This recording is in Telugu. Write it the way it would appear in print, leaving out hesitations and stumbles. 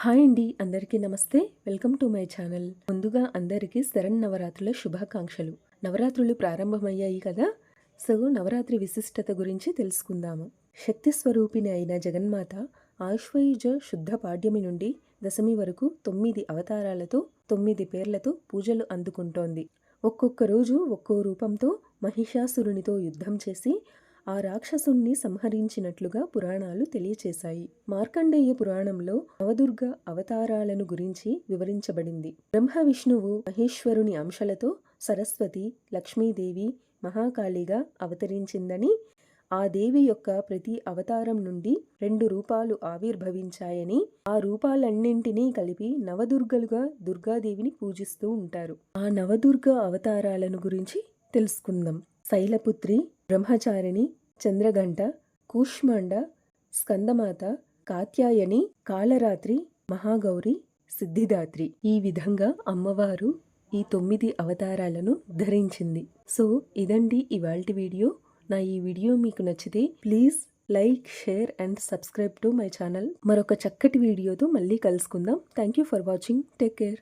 హాయ్ అండి, అందరికీ నమస్తే. Welcome to my channel. ముందుగా అందరికీ శరన్నవరాత్రుల శుభాకాంక్షలు. నవరాత్రులు ప్రారంభమయ్యాయి కదా, సో నవరాత్రి విశిష్టత గురించి తెలుసుకుందాము. శక్తి స్వరూపిణి అయిన జగన్మాత ఆశ్వయుజ శుద్ధ పాడ్యమి నుండి దశమి వరకు 9 అవతారాలతో 9 పేర్లతో పూజలు అందుకుంటోంది. ఒక్కొక్క రోజు ఒక్కో రూపంతో మహిషాసురునితో యుద్ధం చేసి ఆ రాక్షసుణ్ణి సంహరించినట్లుగా పురాణాలు తెలియచేశాయి. మార్కండేయ పురాణంలో నవదుర్గ అవతారాలను గురించి వివరించబడింది. బ్రహ్మ విష్ణువు మహేశ్వరుని అంశలతో సరస్వతి, లక్ష్మీదేవి, మహాకాళిగా అవతరించిందని, ఆ దేవి యొక్క ప్రతి అవతారం నుండి 2 రూపాలు ఆవిర్భవించాయని, ఆ రూపాలన్నింటినీ కలిపి నవదుర్గలుగా దుర్గాదేవిని పూజిస్తూ ఉంటారు. ఆ నవదుర్గ అవతారాలను గురించి తెలుసుకుందాం. శైలపుత్రి, బ్రహ్మచారిణి, చంద్రఘంట, కూష్మాండ, స్కందమాత, కాత్యాయని, కాళరాత్రి, మహాగౌరి, సిద్ధిదాత్రి. ఈ విధంగా అమ్మవారు ఈ 9 అవతారాలను ధరించింది. సో ఇదండి ఇవాల్టి వీడియో. నా ఈ వీడియో మీకు నచ్చితే please like, share and subscribe to my channel. మరొక చక్కటి వీడియోతో మళ్ళీ కలుసుకుందాం. Thank you for watching. Take care.